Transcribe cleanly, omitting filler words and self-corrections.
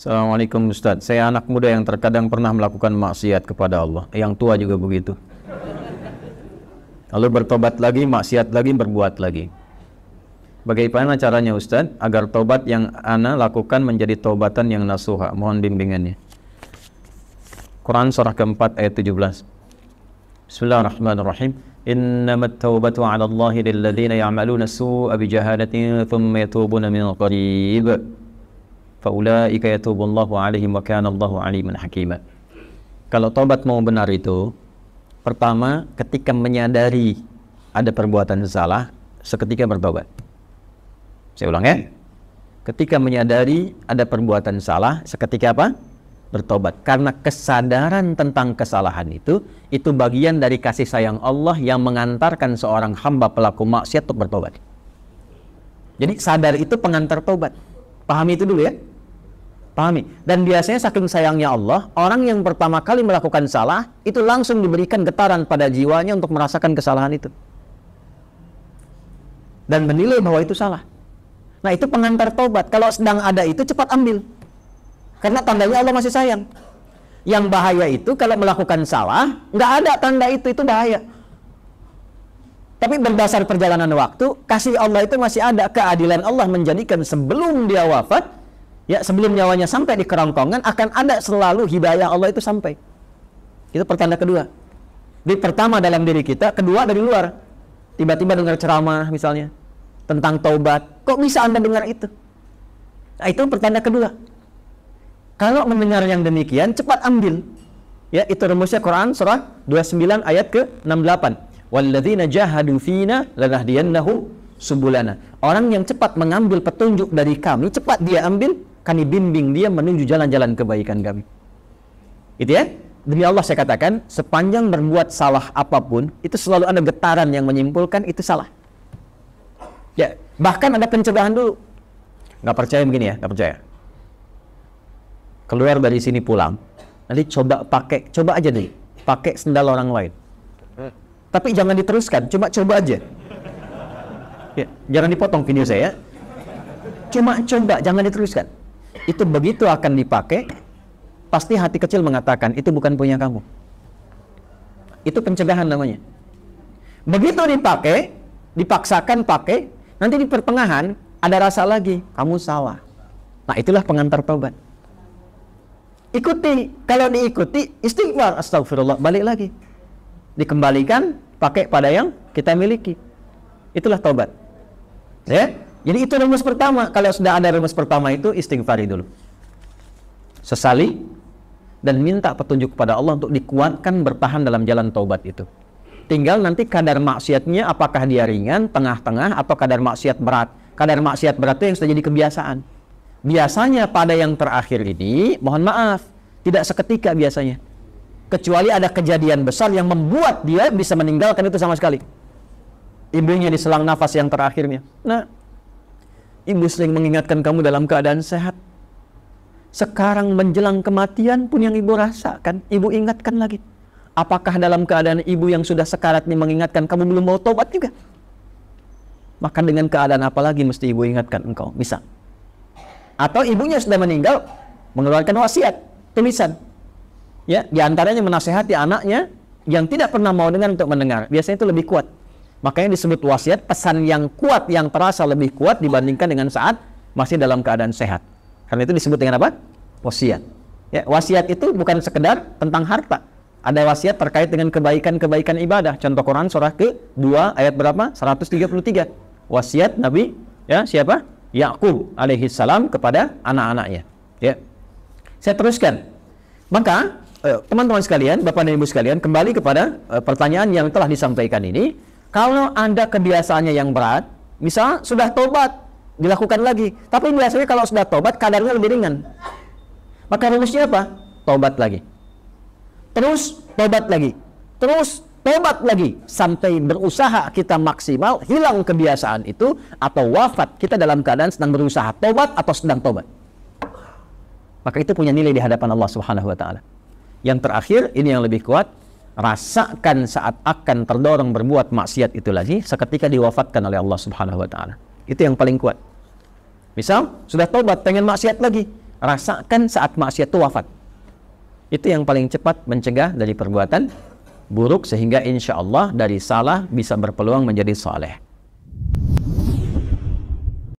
Assalamualaikum Ustaz. Saya anak muda yang terkadang pernah melakukan maksiat kepada Allah. Yang tua juga begitu. Lalu bertobat lagi, maksiat lagi, berbuat lagi. Bagaimana caranya Ustaz agar tobat yang ana lakukan menjadi tobatan yang nasuha? Mohon bimbingannya. Quran surah keempat ayat 17. Bismillahirrahmanirrahim. Innamat taubatu 'ala Allahi lilladzina ya'maluna as-su'a bijahalatin thumma yatubuna min qarib. Faulaika yatubullahu 'alaihim wa kana Allahu 'aliman hakima. Kalau tobat mau benar itu, pertama ketika menyadari ada perbuatan salah, seketika bertobat. Saya ulang ya. Ketika menyadari ada perbuatan salah, seketika apa? Bertobat. Karena kesadaran tentang kesalahan itu bagian dari kasih sayang Allah yang mengantarkan seorang hamba pelaku maksiat untuk bertobat. Jadi sadar itu pengantar tobat. Pahami itu dulu ya. Pahami. Dan biasanya saking sayangnya Allah, orang yang pertama kali melakukan salah itu langsung diberikan getaran pada jiwanya untuk merasakan kesalahan itu dan menilai bahwa itu salah. Nah, itu pengantar tobat. Kalau sedang ada itu cepat ambil, karena tandanya Allah masih sayang. Yang bahaya itu kalau melakukan salah nggak ada tanda itu bahaya. Tapi berdasar perjalanan waktu, kasih Allah itu masih ada. Keadilan Allah menjadikan sebelum dia wafat, ya, sebelum nyawanya sampai di kerongkongan, akan ada selalu hidayah Allah itu sampai. Itu pertanda kedua. Jadi pertama dalam diri kita, kedua dari luar. Tiba-tiba dengar ceramah misalnya tentang taubat, kok bisa Anda dengar itu? Nah, itu pertanda kedua. Kalau mendengar yang demikian, cepat ambil. Ya, itu rumusnya Quran surah 29 ayat ke-68. Walladzina jahadu fina lanahdiyannahum subulana. Orang yang cepat mengambil petunjuk dari kami, cepat dia ambil, kami bimbing dia menuju jalan-jalan kebaikan kami. Itu ya. Demi Allah saya katakan, sepanjang berbuat salah apapun, itu selalu ada getaran yang menyimpulkan itu salah. Ya, bahkan ada pencegahan dulu. Nggak percaya begini ya, nggak percaya. Keluar dari sini pulang, nanti coba aja deh, pakai sendal orang lain. Tapi jangan diteruskan, coba aja. Ya, jangan dipotong video saya. Cuma coba, jangan diteruskan. Itu begitu akan dipakai, pasti hati kecil mengatakan itu bukan punya kamu. Itu pencegahan namanya. Begitu dipakai, dipaksakan pakai, nanti di pertengahan ada rasa lagi, kamu salah. Nah, itulah pengantar taubat. Ikuti, kalau diikuti istighfar, astagfirullah, balik lagi. Dikembalikan pakai pada yang kita miliki. Itulah taubat. Ya, jadi itu rumus pertama. Kalau sudah ada rumus pertama itu istighfari dulu, sesali, dan minta petunjuk kepada Allah untuk dikuatkan bertahan dalam jalan taubat itu. Tinggal nanti kadar maksiatnya apakah dia ringan, tengah-tengah, atau kadar maksiat berat. Kadar maksiat berat itu yang sudah jadi kebiasaan. Biasanya pada yang terakhir ini, mohon maaf, tidak seketika biasanya. Kecuali ada kejadian besar yang membuat dia bisa meninggalkan itu sama sekali. Ibunya di selang nafas yang terakhirnya. Nah, ibu sering mengingatkan kamu dalam keadaan sehat. Sekarang menjelang kematian pun yang ibu rasakan, ibu ingatkan lagi. Apakah dalam keadaan ibu yang sudah sekarat ini mengingatkan kamu belum mau tobat juga? Maka dengan keadaan apa lagi mesti ibu ingatkan engkau? Bisa. Atau ibunya sudah meninggal, mengeluarkan wasiat, tulisan. Ya, diantaranya menasehati anaknya yang tidak pernah mau dengar untuk mendengar. Biasanya itu lebih kuat. Makanya disebut wasiat, pesan yang kuat, yang terasa lebih kuat dibandingkan dengan saat masih dalam keadaan sehat. Karena itu disebut dengan apa? Wasiat. Ya, wasiat itu bukan sekedar tentang harta. Ada wasiat terkait dengan kebaikan-kebaikan ibadah. Contoh Quran surah ke-2 ayat berapa? 133. Wasiat Nabi, ya, siapa? Yakub alaihi salam kepada anak-anaknya. Ya. Saya teruskan. Maka teman-teman sekalian, Bapak dan Ibu sekalian, kembali kepada pertanyaan yang telah disampaikan ini. Kalau Anda kebiasaannya yang berat, misal sudah tobat, dilakukan lagi, tapi biasanya kalau sudah tobat kadarnya lebih ringan, maka rumusnya apa? Tobat lagi, terus tobat lagi, terus tobat lagi, sampai berusaha kita maksimal hilang kebiasaan itu, atau wafat kita dalam keadaan sedang berusaha tobat atau sedang tobat. Maka itu punya nilai di hadapan Allah Subhanahu wa taala. Yang terakhir, ini yang lebih kuat, rasakan saat akan terdorong berbuat maksiat itu lagi seketika diwafatkan oleh Allah Subhanahu wa taala. Itu yang paling kuat. Misal sudah tobat, pengen maksiat lagi, rasakan saat maksiat itu wafat. Itu yang paling cepat mencegah dari perbuatan buruk, sehingga insya Allah dari salah bisa berpeluang menjadi saleh.